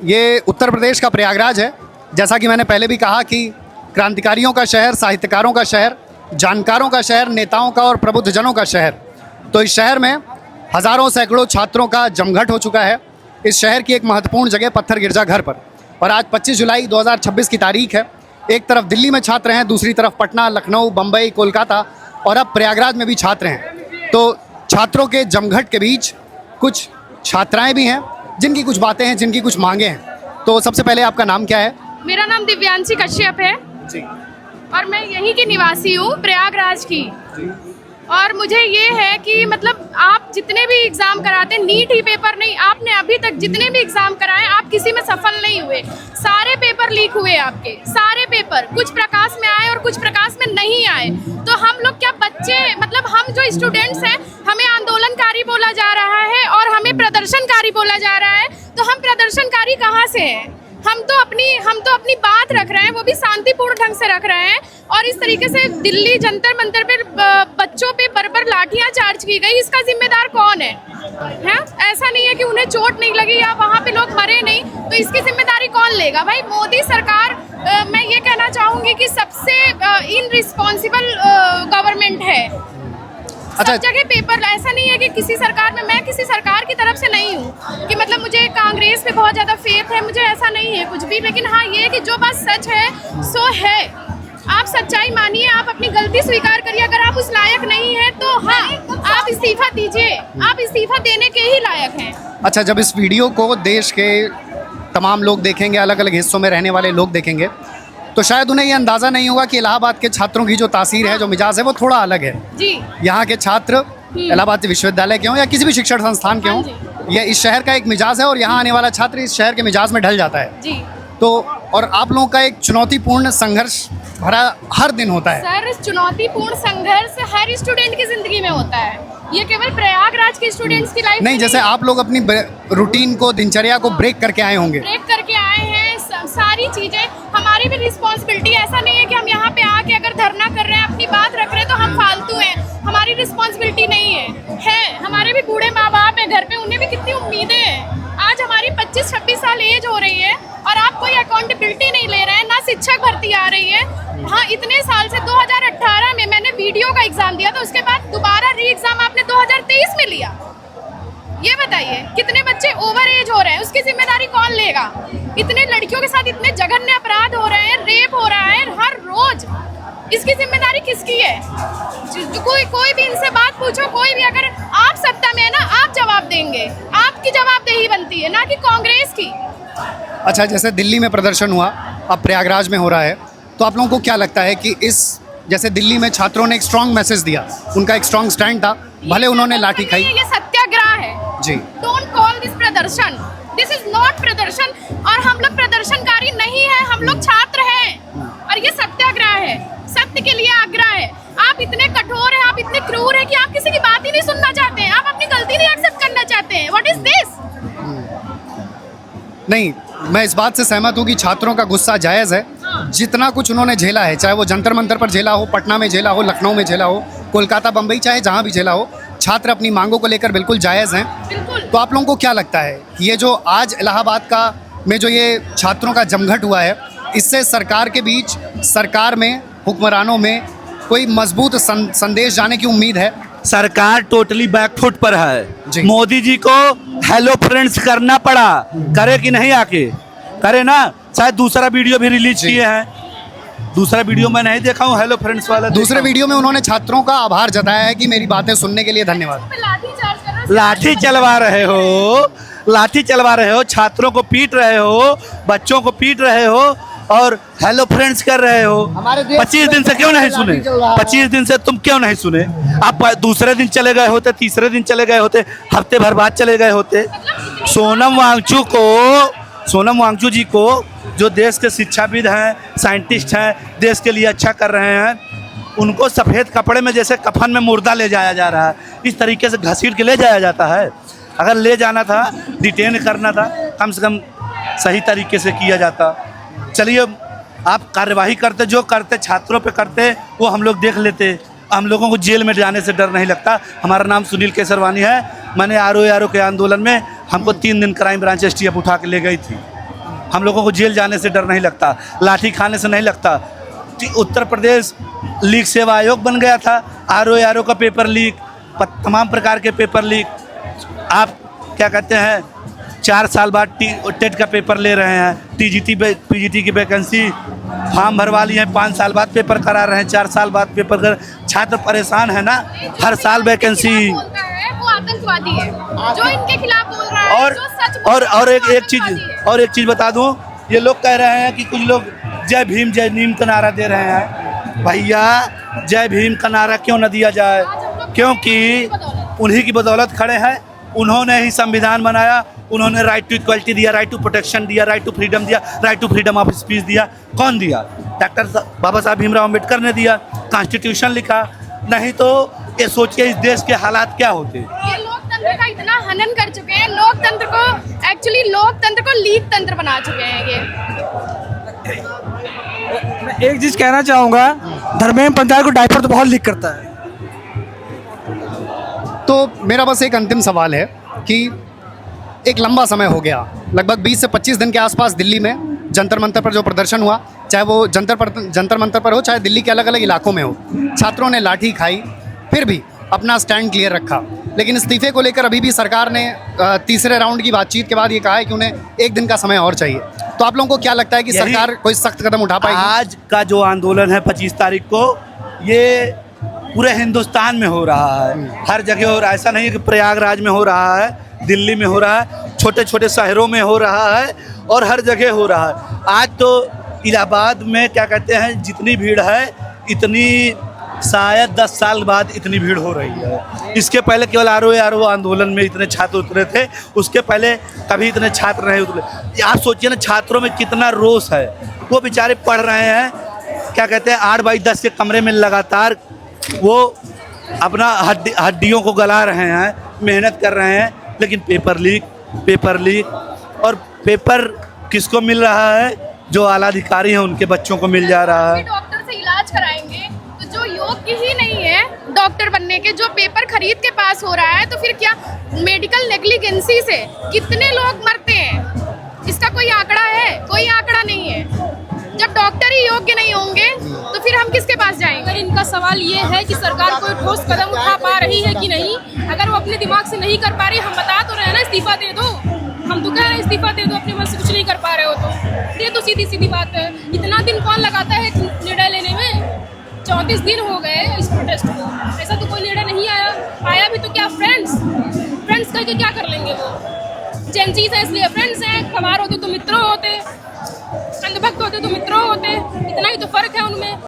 ये उत्तर प्रदेश का प्रयागराज है। जैसा कि मैंने पहले भी कहा कि क्रांतिकारियों का शहर, साहित्यकारों का शहर, जानकारों का शहर, नेताओं का और प्रबुद्धजनों का शहर। तो इस शहर में हज़ारों सैकड़ों छात्रों का जमघट हो चुका है। इस शहर की एक महत्वपूर्ण जगह पत्थर गिरजा घर पर। और आज 25 जुलाई 2026 की तारीख है। एक तरफ दिल्ली में छात्र हैं, दूसरी तरफ पटना, लखनऊ, बम्बई, कोलकाता और अब प्रयागराज में भी छात्र हैं। तो छात्रों के जमघट के बीच कुछ छात्राएं भी हैं जिनकी कुछ बातें हैं, जिनकी कुछ मांगे हैं। तो सबसे पहले आपका नाम क्या है? मेरा नाम दिव्यांशी कश्यप है जी। और मैं यहीं की निवासी हूँ, प्रयागराज की। और मुझे ये है कि मतलब आप जितने भी एग्ज़ाम कराते हैं, नीट ही पेपर नहीं, आपने अभी तक जितने भी एग्ज़ाम कराए आप किसी में सफल नहीं हुए। सारे पेपर लीक हुए आपके, सारे पेपर, कुछ प्रकाश में आए और कुछ प्रकाश में नहीं आए। तो हम लोग क्या बच्चे, मतलब हम जो स्टूडेंट्स हैं, हमें आंदोलनकारी बोला जा रहा है और हमें प्रदर्शनकारी बोला जा रहा है। तो हम प्रदर्शनकारी कहाँ से हैं? हम तो अपनी बात रख रहे हैं, वो भी शांतिपूर्ण ढंग से रख रहे हैं। और इस तरीके से दिल्ली जंतर मंतर पे बच्चों पे बर्बर लाठियां चार्ज की गई, इसका जिम्मेदार कौन है? ऐसा नहीं है कि उन्हें चोट नहीं लगी या वहाँ पे लोग मरे नहीं, तो इसकी जिम्मेदारी कौन लेगा? भाई मोदी सरकार, मैं ये कहना चाहूँगी कि सबसे इनरिस्पॉन्सिबल गवर्नमेंट है। सब जगह पेपर, ऐसा नहीं है कि किसी सरकार में, मैं किसी सरकार की तरफ से नहीं हूँ कि मतलब मुझे कांग्रेस पे बहुत ज़्यादा फेथ है, मुझे ऐसा नहीं है कुछ भी। लेकिन हाँ, ये है कि जो बात सच है सो है। आप सच्चाई मानिए, आप अपनी गलती स्वीकार करिए। अगर आप उस लायक नहीं हैं तो हाँ, आप इस्तीफा दीजिए। आप इस्तीफा देने के ही लायक हैं। अच्छा, जब इस वीडियो को देश के तमाम लोग देखेंगे, अलग अलग हिस्सों में रहने वाले लोग देखेंगे, तो शायद उन्हें ये अंदाज़ा नहीं होगा कि इलाहाबाद के छात्रों की जो तासीर है, जो मिजाज है, वो थोड़ा अलग है। जी। यहाँ के छात्र इलाहाबाद विश्वविद्यालय के हों या किसी भी शिक्षण संस्थान के हों, ये इस शहर का एक मिजाज है और यहाँ आने वाला छात्र इस शहर के मिजाज में ढल जाता है। जी। तो और आप लोगों का एक चुनौतीपूर्ण संघर्ष भरा हर दिन होता है। सर, चुनौतीपूर्ण संघर्ष हर स्टूडेंट की जिंदगी में होता है। ये केवल प्रयागराज के स्टूडेंट्स की लाइफ नहीं, जैसे आप लोग अपनी रूटीन को, दिनचर्या को ब्रेक करके आए होंगे। ब्रेक करके आए हैं, सारी चीज़ें हमारी भी रिस्पॉन्सिबिलिटी। ऐसा नहीं है कि हम यहाँ पे आके अगर धरना कर रहे हैं, अपनी बात रख रहे हैं तो हम फालतू हैं। हमारी रिस्पॉन्सिबिलिटी नहीं है। हमारे भी बूढ़े माँ बाप हैं घर पे, उन्हें भी कितनी उम्मीदें हैं। आज हमारी 25-26 साल एज हो रही है और आप कोई अकाउंटेबिलिटी नहीं ले रहे हैं, ना शिक्षक भर्ती आ रही है। हाँ, इतने साल से 2018 में मैंने वीडियो का एग्ज़ाम दिया था, उसके बाद दोबारा री एग्ज़ाम आपने 2023 में लिया। ये बताइए कितने बच्चे ओवर एज हो रहे हैं, उसकी जिम्मेदारी कौन लेगा? इतने लड़कियों के साथ इतने जघन्य अपराध हो रहे हैं, रेप हो रहा है हर रोज, इसकी जिम्मेदारी किसकी है? कोई भी इनसे बात पूछो, कोई भी, अगर आप सत्ता में है ना, आप जवाब देंगे। आपकी जवाबदेही बनती है, ना कि कांग्रेस की। अच्छा, जैसे दिल्ली में प्रदर्शन हुआ, अब प्रयागराज में हो रहा है, तो आप लोगों को क्या लगता है कि इस, जैसे दिल्ली में छात्रों ने एक स्ट्रॉन्ग मैसेज दिया, उनका एक स्ट्रॉन्ग स्टैंड था, भले उन्होंने लाठी खाई। ये सत्याग्रह है जी। डोंट कॉल दिस प्रदर्शन, दिस इज नॉट प्रदर्शन। और हम लोग प्रदर्शनकारी नहीं है, हम लोग छात्र हैं और ये सत्याग्रह है, सत्य के लिए आग्रह है। आप इतने कठोर हैं, आप इतने क्रूर हैं कि आप किसी की बात ही नहीं सुनना चाहते हैं, आप अपनी गलती नहीं एक्सेप्ट करना चाहते हैं। What is this? नहीं, मैं इस बात से सहमत हूँ कि छात्रों का गुस्सा जायज़ है। जितना कुछ उन्होंने झेला है, चाहे वो जंतर मंतर पर झेला हो, पटना में झेला हो, लखनऊ में झेला हो, कोलकाता, बम्बई, चाहे जहाँ भी झेला हो, छात्र अपनी मांगों को लेकर बिल्कुल जायज़ हैं। तो आप लोगों को क्या लगता है कि ये जो आज इलाहाबाद का में जो ये छात्रों का जमघट हुआ है, इससे सरकार के बीच, सरकार में, हुक्मरानों में कोई मजबूत संदेश जाने की उम्मीद है? सरकार टोटली बैकफुट पर जी। है। मोदी जी को हेलो फ्रेंड्स करना पड़ा, करे कि नहीं? आके करे ना। शायद दूसरा वीडियो भी रिलीज किए हैं, दूसरा वीडियो मैं नहीं देखा हूँ हेलो फ्रेंड्स वाला। दूसरे वीडियो में उन्होंने छात्रों का आभार जताया है कि मेरी बातें सुनने के लिए धन्यवाद। लाठी चलवा रहे हो, लाठी चलवा रहे हो, छात्रों को पीट रहे हो, बच्चों को पीट रहे हो और हेलो फ्रेंड्स कर रहे हो। 25 दिन से क्यों नहीं सुने? 25 दिन से तुम क्यों नहीं सुने? आप दूसरे दिन चले गए होते, तीसरे दिन चले गए होते, हफ्ते भर बाद चले गए होते। सोनम वांगचुक जी को, जो देश के शिक्षाविद हैं, साइंटिस्ट हैं, देश के लिए अच्छा कर रहे हैं, उनको सफ़ेद कपड़े में जैसे कफन में मुर्दा ले जाया जा रहा है, इस तरीके से घसीट के ले जाया जाता है। अगर ले जाना था, डिटेन करना था, कम से कम सही तरीके से किया जाता। चलिए, आप कार्यवाही करते, जो करते छात्रों पे करते, वो हम लोग देख लेते। हम लोगों को जेल में जाने से डर नहीं लगता। हमारा नाम सुनील केसरवानी है। मैंने आर के आंदोलन में हमको 3 दिन क्राइम ब्रांच STF उठा के ले गई थी। हम लोगों को जेल जाने से डर नहीं लगता, लाठी खाने से नहीं लगता। उत्तर प्रदेश लीक सेवा आयोग बन गया था, आरओ का पेपर लीक, तमाम प्रकार के पेपर लीक। आप क्या कहते हैं 4 साल बाद टेट का पेपर ले रहे हैं, पीजीटी की वैकेंसी फॉर्म भरवा लिए हैं, 5 साल बाद पेपर करा रहे हैं, 4 साल बाद पेपर कर। छात्र परेशान है ना, हर साल वैकेंसी। वो आतंकवादी है जो इनके खिलाफ बोल रहा है, जो सच बोल रहा है, और वो एक चीज़ बता दूं, ये लोग कह रहे हैं कि कुछ लोग जय भीम जय नीम का नारा दे रहे हैं। भैया जय भीम का नारा क्यों न दिया जाए, क्योंकि उन्हीं की बदौलत खड़े हैं। उन्होंने ही संविधान बनाया, उन्होंने राइट टू इक्वलिटी दिया, राइट टू प्रोटेक्शन दिया, राइट टू फ्रीडम दिया, right to freedom of speech दिया। कौन दिया? डॉक्टर बाबा साहब भीमराव अम्बेडकर ने दिया, कॉन्स्टिट्यूशन लिखा। नहीं तो ये सोचिए इस देश के हालात क्या होते। ये लोकतंत्र का इतना हनन कर चुके हैं, लोकतंत्र को लीक तंत्र बना चुके हैं ये। मैं एक चीज़ कहना चाहूँगा, धर्मेंद्र पंचायत को डायपर तो बहुत लीक करता है। तो मेरा बस एक अंतिम सवाल है कि एक लंबा समय हो गया, लगभग 20 से 25 दिन के आसपास दिल्ली में जंतर मंतर पर जो प्रदर्शन हुआ, चाहे वो जंतर मंतर पर हो, चाहे दिल्ली के अलग अलग इलाकों में हो, छात्रों ने लाठी खाई, फिर भी अपना स्टैंड क्लियर रखा। लेकिन इस्तीफे को लेकर अभी भी सरकार ने तीसरे राउंड की बातचीत के बाद ये कहा है कि उन्हें 1 दिन का समय और चाहिए। तो आप लोगों को क्या लगता है कि सरकार कोई सख्त कदम उठा पाएगी? आज का जो आंदोलन है 25 तारीख को, ये पूरे हिंदुस्तान में हो रहा है, हर जगह हो रहा है। ऐसा नहीं है कि प्रयागराज में हो रहा है, दिल्ली में हो रहा है, छोटे छोटे शहरों में हो रहा है और हर जगह हो रहा है। आज तो इलाहाबाद में क्या कहते हैं जितनी भीड़ है, इतनी शायद 10 साल बाद इतनी भीड़ हो रही है। इसके पहले केवल आरओ आंदोलन में इतने छात्र उतरे थे, उसके पहले कभी इतने छात्र नहीं उतरे। आप सोचिए ना, छात्रों में कितना रोष है। वो बेचारे पढ़ रहे हैं, क्या कहते हैं 8x10 के कमरे में लगातार वो अपना हड्डियों को गला रहे हैं, मेहनत कर रहे हैं, लेकिन पेपर लीक। और पेपर किसको मिल रहा है? जो आला अधिकारी हैं उनके बच्चों को मिल जा रहा है। डॉक्टर से इलाज कराएंगे तो जो योग्य ही नहीं है डॉक्टर बनने के, जो पेपर खरीद के पास हो रहा है, तो फिर क्या मेडिकल नेग्लिजेंसी से कितने लोग मरते हैं? इसका कोई आंकड़ा है? कोई आंकड़ा नहीं है। जब डॉक्टर ही योग्य नहीं होंगे तो फिर हम किसके पास जाएंगे? इनका सवाल ये है कि सरकार कोई ठोस कदम उठा पा रही है कि नहीं। अगर वो अपने दिमाग से नहीं कर पा रही, हम बता तो रहे हैं ना इस्तीफा दे दो। हम तो कह रहे हैं इस्तीफा दे दो, अपने मन से कुछ नहीं कर पा रहे हो तो दे दो, सीधी सीधी बात है। इतना दिन कौन लगाता है निर्णय लेने में? 34 दिन हो गए इस प्रोटेस्ट को, ऐसा तो कोई निर्णय नहीं आया भी तो क्या फ्रेंड्स करके क्या कर लेंगे? वो जेंसीज है इसलिए फ्रेंड्स हैं, हमारे होते तो मित्रों होते, अंधभक्त होते तो मित्रों होते, इतना ही तो फर्क है उनमें।